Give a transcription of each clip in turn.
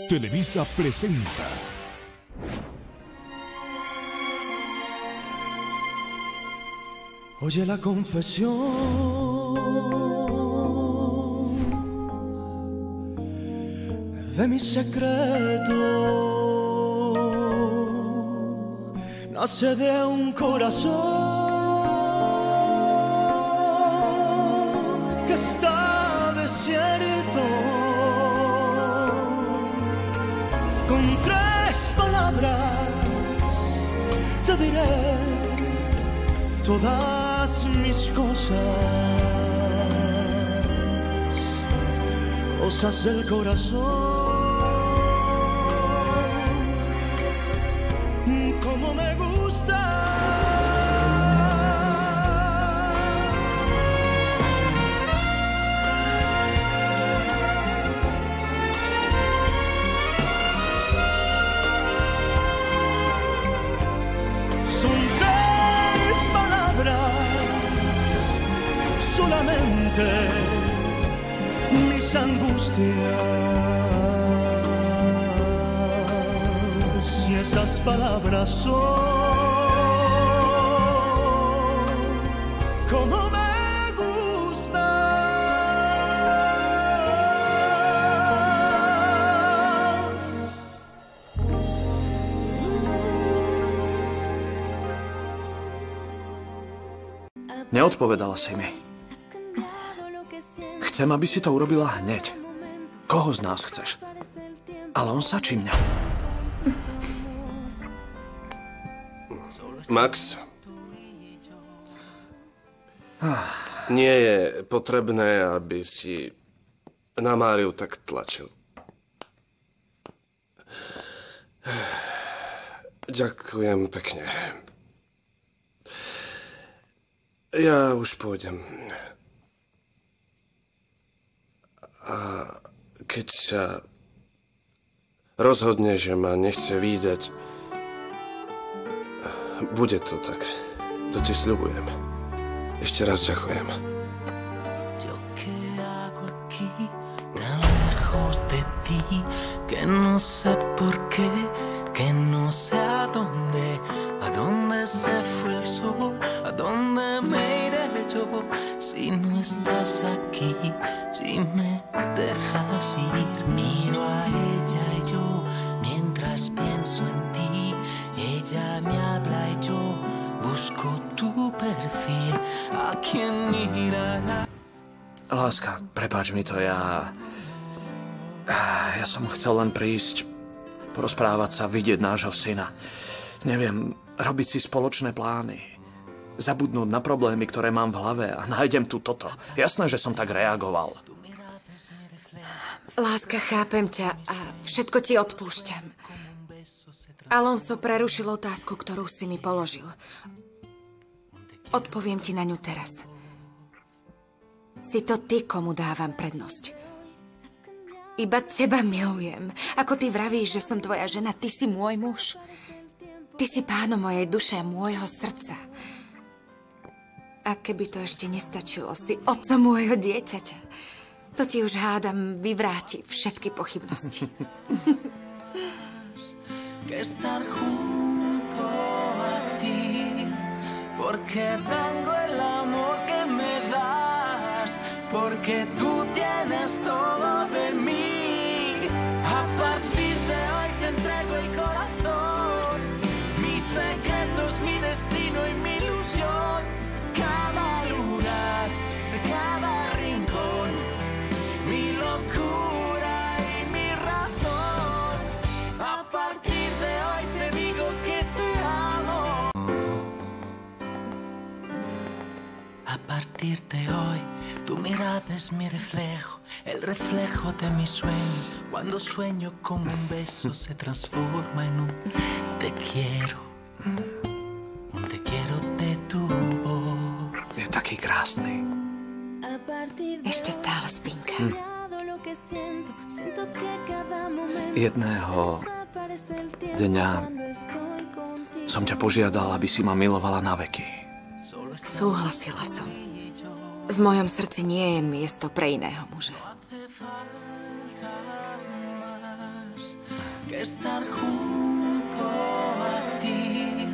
Televisa presenta. Oye la confesión de mi secreto, nace de un corazón que está desierto. Con 3 palabras te diré todas mis cosas del corazón. Como me gusta. Son 3 palabras solamente, mis angustias, y esas palabras son como me gustas. Neodpovedala si mi. Chcem, aby si to urobila hneď. Koho z nás chceš? Alonsa či mňa? Max, nie je potrebné, aby si na Máriu tak tlačil. Ďakujem pekne. Ja už pôjdem. A keď sa rozhodne, že ma nechce vídať, bude to tak. To ti sľubujem. Ešte raz ďakujem. Que no sé por qué, que no sé a dónde se fue el sol, a dónde me iré yo si no estás aquí, si me dejas ir. Miro a ella y yo mientras pienso en ti, ella me habla y yo busco tu perfil, a quién irá. Láska, prepáč mi to, ja som chcel len prísť, porozprávať sa, vidieť nášho syna. Neviem, robiť si spoločné plány. Zabudnúť na problémy, ktoré mám v hlave a nájdem tu toto. Jasné, že som tak reagoval. Láska, chápem ťa a všetko ti odpúšťam. Alonso prerušil otázku, ktorú si mi položil. Odpoviem ti na ňu teraz. Si to ty, komu dávam prednosť. Iba teba milujem. Ako ty vravíš, že som tvoja žena, ty si môj muž. Ty si pánom mojej duše a môjho srdca. A keby to ešte nestačilo, si otcom môjho dieťaťa. To ti už hádam vyvráti všetky pochybnosti. Que estar junto a ti, porque tengo el amor que me das, porque tú tienes todo de mí. A partir de hoy te entrego el corazón, mis secretos, mi destino y mi ilusión, cada lugar, cada rincón, mi locura y mi razón. A partir de hoy te digo que te amo. A partir de hoy tu mirada es mi reflejo, el reflejo de mis sueños. Cuando sueño con un beso se transforma en un te quiero de tu voz. Je taký krásny. Ešte stále spinka. Jedného dňa som ťa požiadal, aby si ma milovala na veky. Súhlasila som. V mojom srdci nie je miesto pre iného muža. que estar junto a ti,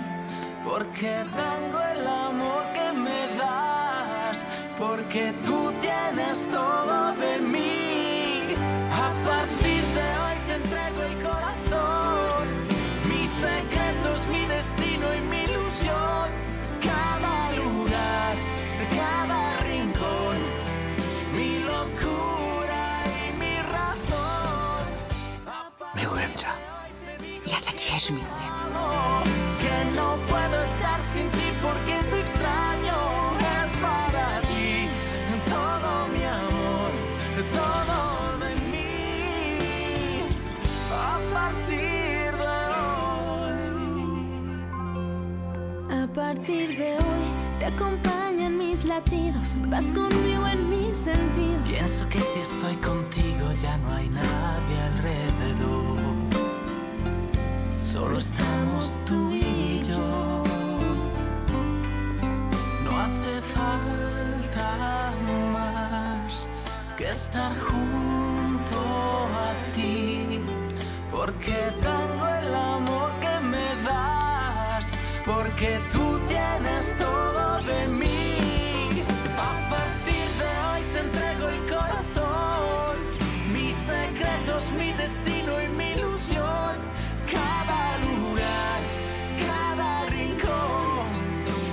porque tengo el amor que me das, porque tú tienes todo de mí. A partir de hoy te entrego el corazón, mis secretos, mi destino y mi ilusión, cada lugar, cada rincón, mi locura y mi razón. Milujem ťa. Ja ťa tiež milujem. Que no puedo estar sin ti porque te extraño. Es para ti todo mi amor, todo de mí. A partir de hoy. A partir de hoy te acompañan mis latidos, vas conmigo en mis sentidos. Pienso que si estoy contigo ya no hay nadie alrededor. Solo estamos tú y yo. No hace falta más que estar junto a ti, porque tengo el amor que me das, porque tú tienes todo de mí. A partir de hoy te entrego el corazón, mis secretos, mi destino y mi ilusión. Cada lugar, cada rincón,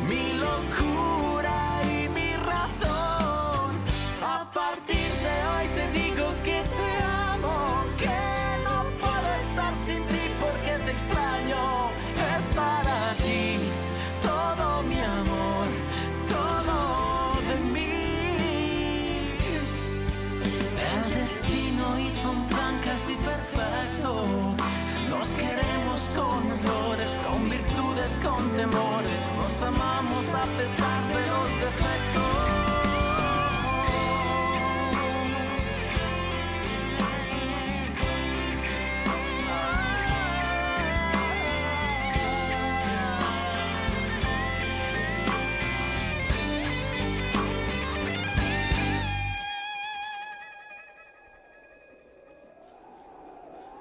mi locura y mi razón. A partir de hoy te digo que te amo, que no puedo estar sin ti porque te extraño. Es para ti todo mi amor, todo de mí. El destino hizo un plan casi perfecto. Nos queremos con errores, con virtudes, con temores. Nos amamos a pesar de los defectos.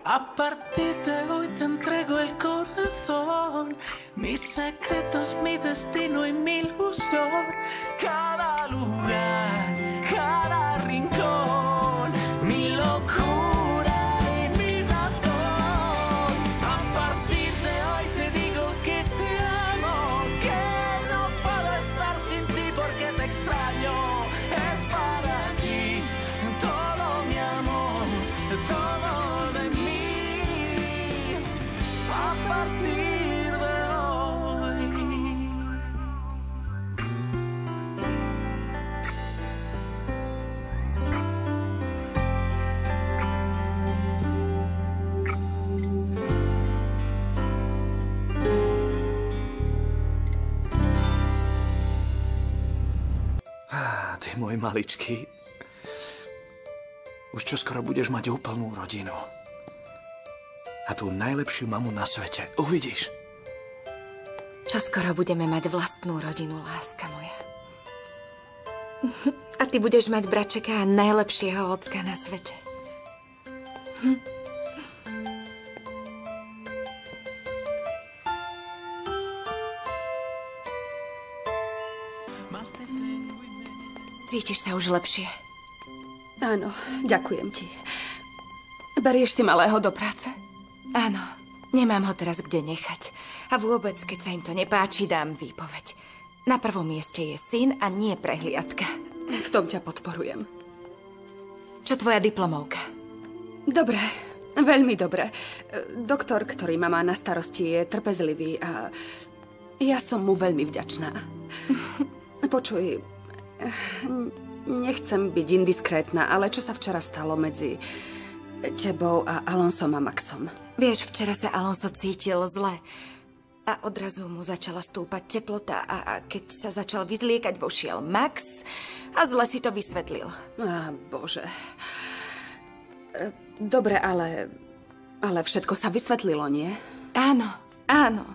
A partir de hoy te entrego el corazón, mis secretos, mi destino y mi ilusión. Cada lugar, cada rincón, mi locura y mi razón. A partir de hoy te digo que te amo, que no puedo estar sin ti porque te extraño. Es para ti todo mi amor, todo de mí. A partir de hoy. Ty môj maličký. Už čoskoro budeš mať úplnú rodinu. A tú najlepšiu mamu na svete. Uvidíš. Čoskoro budeme mať vlastnú rodinu, láska moja. A ty budeš mať bračeka a najlepšieho ocka na svete. Cítiš sa už lepšie? Áno, ďakujem ti. Berieš si malého do práce? Áno, nemám ho teraz kde nechať. A vôbec, keď sa im to nepáči, dám výpoveď. Na prvom mieste je syn a nie prehliadka. V tom ťa podporujem. Čo tvoja diplomovka? Dobre, veľmi dobre. Doktor, ktorý ma má na starosti, je trpezlivý a ja som mu veľmi vďačná. Počuj, nechcem byť indiskrétna, ale čo sa včera stalo medzi tebou a Alonsom a Maxom? Vieš, včera sa Alonso cítil zle a odrazu mu začala stúpať teplota a keď sa začal vyzliekať, vošiel Max a zle si to vysvetlil. Bože. Dobre, ale všetko sa vysvetlilo, nie? Áno, áno.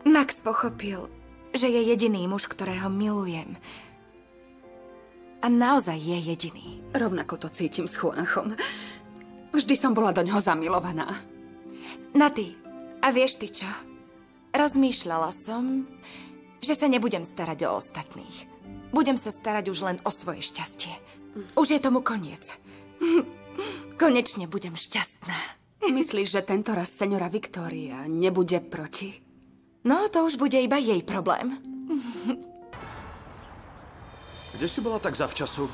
Max pochopil, že je jediný muž, ktorého milujem. A naozaj je jediný. Rovnako to cítim s Juanchom. Vždy som bola do ňoho zamilovaná. Naty, a vieš ty čo? Rozmýšľala som, že sa nebudem starať o ostatných. Budem sa starať už len o svoje šťastie. Už je tomu koniec. Konečne budem šťastná. Myslíš, že tento raz seňora Viktória nebude proti? No, to už bude iba jej problém. Kde si bola tak zavčasu?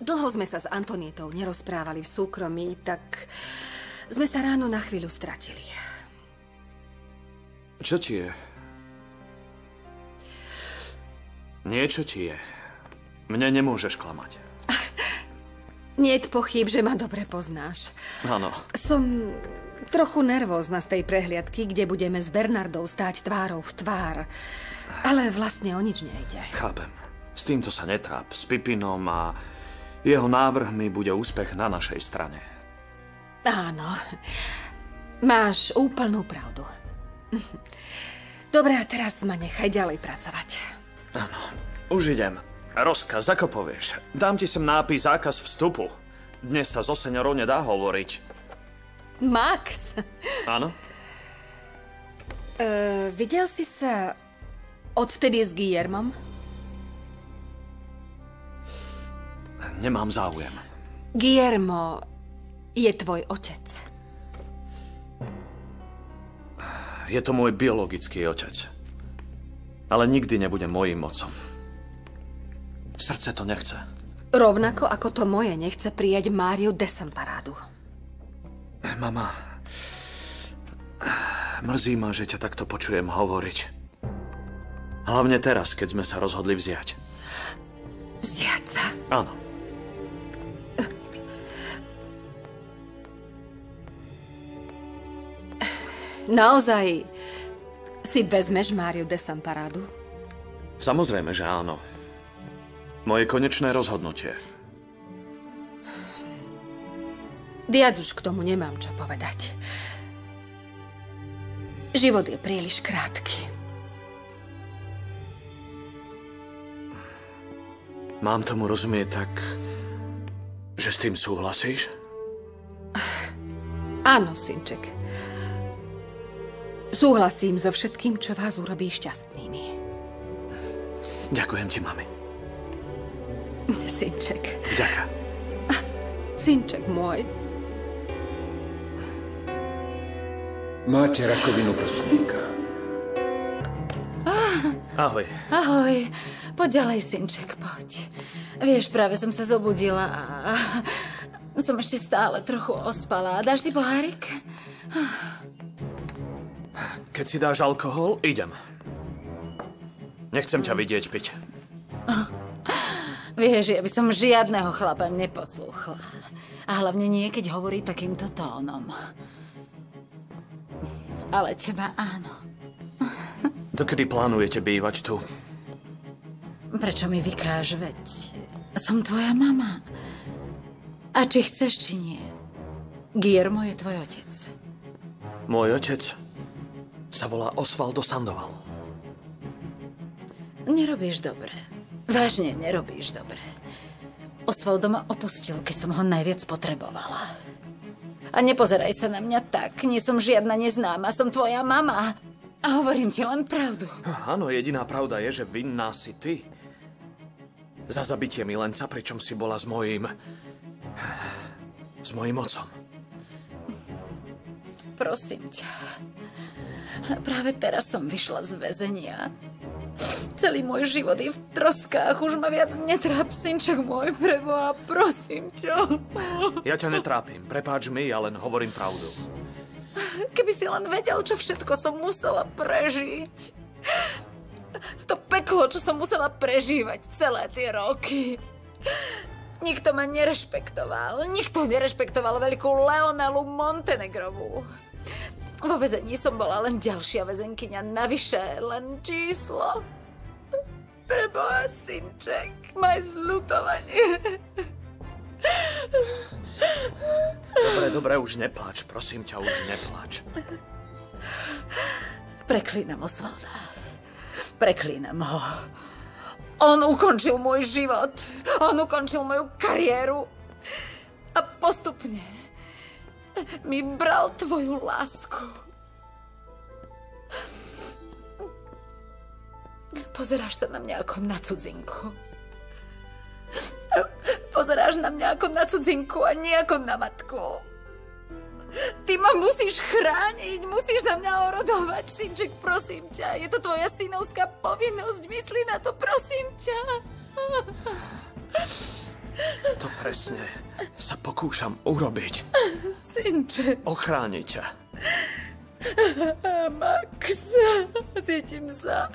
Dlho sme sa s Antonietou nerozprávali v súkromí, tak sme sa ráno na chvíľu stratili. Čo ti je? Niečo ti je. Mne nemôžeš klamať. Niet pochyb, že ma dobre poznáš. Áno. Som trochu nervózna z tej prehliadky, kde budeme s Bernardou stáť tvárou v tvár. Ale vlastne o nič nejde. Chápem. S týmto sa netráp. S Pipinom a jeho návrhmi bude úspech na našej strane. Áno. Máš úplnú pravdu. Dobre, a teraz ma nechaj ďalej pracovať. Áno. Už idem. Rozkaz, ako povieš. Dám ti sem nápis zákaz vstupu. Dnes sa so seňorou nedá hovoriť. Max! Áno? Videl si sa odvtedy s Guillermom? Nemám záujem. Guillermo je tvoj otec. Je to môj biologický otec. Ale nikdy nebude mojím otcom. Srdce to nechce. Rovnako ako to moje nechce prijať Máriu Desamparádu. Mama, mrzí ma, že ťa takto počujem hovoriť. Hlavne teraz, keď sme sa rozhodli vziať. Vziať sa? Áno. Naozaj si vezmeš Máriu Desamparádu? Samozrejme, že áno. Moje konečné rozhodnutie. Viac už k tomu nemám čo povedať. Život je príliš krátky. Mám tomu rozumieť tak, že s tým súhlasíš? Áno, synček. Súhlasím so všetkým, čo vás urobí šťastnými. Ďakujem ti, mami. Synček. Vďaka. Synček môj. Máte rakovinu prsníka. Ahoj. Ahoj. Poď ďalej, synček, poď. Vieš, práve som sa zobudila a som ešte stále trochu ospalá. Dáš si pohárik? Keď si dáš alkohol, idem. Nechcem ťa vidieť piť. Vieš, ja by som žiadneho chlapa neposlúchla. A hlavne nie, keď hovorí takýmto tónom. Ale teba áno. Dokedy plánujete bývať tu? Prečo mi vykáš, veď som tvoja mama. A či chceš, či nie, Guillermo je tvoj otec. Môj otec sa volá Osvaldo Sandoval. Nerobíš dobre. Vážne nerobíš dobre. Osvaldo ma opustil, keď som ho najviac potrebovala. A nepozeraj sa na mňa tak. Nie som žiadna neznáma, som tvoja mama. A hovorím ti len pravdu. Áno, jediná pravda je, že vinná si ty. Za zabitie milenca, pričom si bola s mojím otcom. Prosím ťa. Práve teraz som vyšla z väzenia. Celý môj život je v troskách. Už ma viac netráp, synček môj, preboha, prosím ťa. Ja ťa netrápim. Prepáč mi, ja len hovorím pravdu. Keby si len vedel, čo všetko som musela prežiť. To peklo, čo som musela prežívať celé tie roky. Nikto ma nerešpektoval. Nikto nerešpektoval veľkú Leonelu Montenegrovú. Vo väzení som bola len ďalšia väzenkyňa, navyše len číslo. Preboha, synček, maj zľutovanie. Dobre, už neplač. Prosím ťa, už neplač. Preklínam Osvalda. Preklínam ho. On ukončil môj život. On ukončil moju kariéru. A postupne mi bral tvoju lásku. Pozeráš sa na mňa ako na cudzinku. Pozeráš na mňa ako na cudzinku a nie ako na matku. Ty ma musíš chrániť, musíš za mňa orodovať, synček, prosím ťa. Je to tvoja synovská povinnosť, myslí na to, prosím ťa. To presne sa pokúšam urobiť. Synček. Ochrániť ťa. Max, cítim sa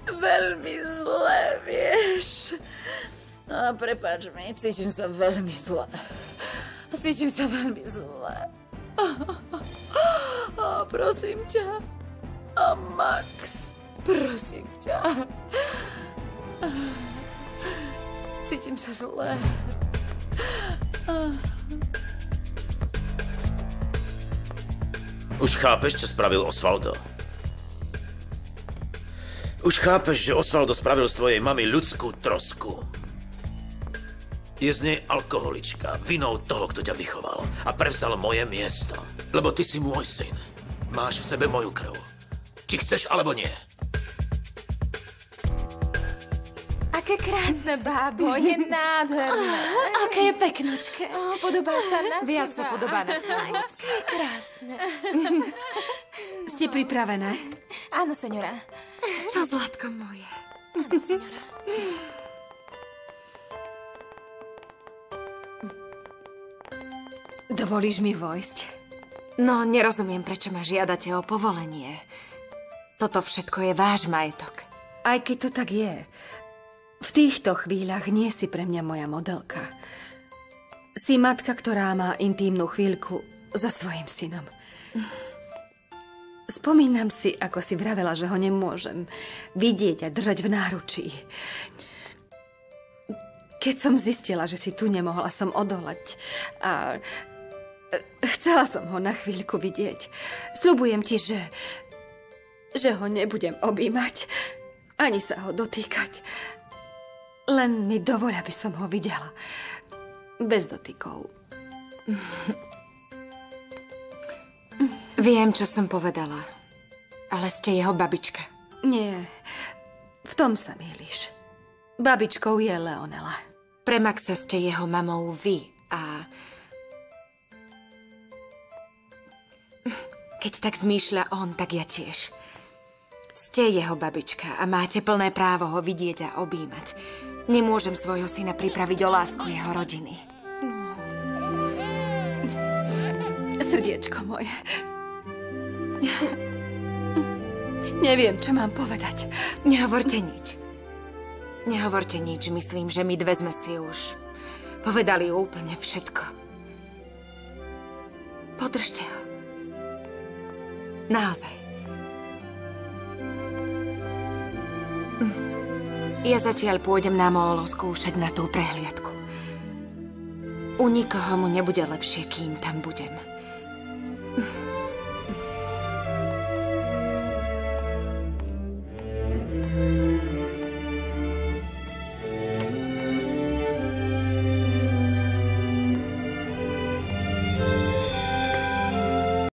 veľmi zle, vieš. Prepáč mi, cítim sa veľmi zle. Cítim sa veľmi zle. Prosím ťa. Max, prosím ťa. Cítim sa zle. Už chápeš, čo spravil Osvaldo? Už chápeš, že Osvaldo spravil z tvojej mamy ľudskú trosku. Je z nej alkoholička, vinou toho, kto ťa vychoval a prevzal moje miesto. Lebo ty si môj syn. Máš v sebe moju krv. Či chceš, alebo nie. Aké krásne bábo, je nádherné. Aké je peknočké. Podobá sa na teba. Viac sa podobá na svoje. Aké je krásne. Ste pripravené? Áno, seňora. Čo, zlatko moje? Áno, seňora. Dovolíš mi vojsť? No, nerozumiem, prečo ma žiadate o povolenie. Toto všetko je váš majetok. Aj keď to tak je, v týchto chvíľach nie si pre mňa moja modelka. Si matka, ktorá má intímnu chvíľku so svojím synom. Spomínam si, ako si vravela, že ho nemôžem vidieť a držať v náručí. Keď som zistila, že si tu nemohla som odolať a chcela som ho na chvíľku vidieť. Sľubujem ti, že ho nebudem objímať, ani sa ho dotýkať. Len mi dovoľ, aby som ho videla. Bez dotykov. Viem, čo som povedala. Ale ste jeho babička. Nie, v tom sa mýliš. Babičkou je Leonela. Pre Maxa ste jeho mamou vy a... Keď tak zmýšľa on, tak ja tiež. Ste jeho babička a máte plné právo ho vidieť a objímať. Nemôžem svojho syna pripraviť o lásku jeho rodiny. Srdiečko moje. Neviem, čo mám povedať. Nehovorte nič. Nehovorte nič. Myslím, že my dve sme si už povedali úplne všetko. Podržte ho. Naozaj. Ja zatiaľ pôjdem na Mólo skúšať na tú prehliadku. U nikoho mu nebude lepšie, kým tam budem.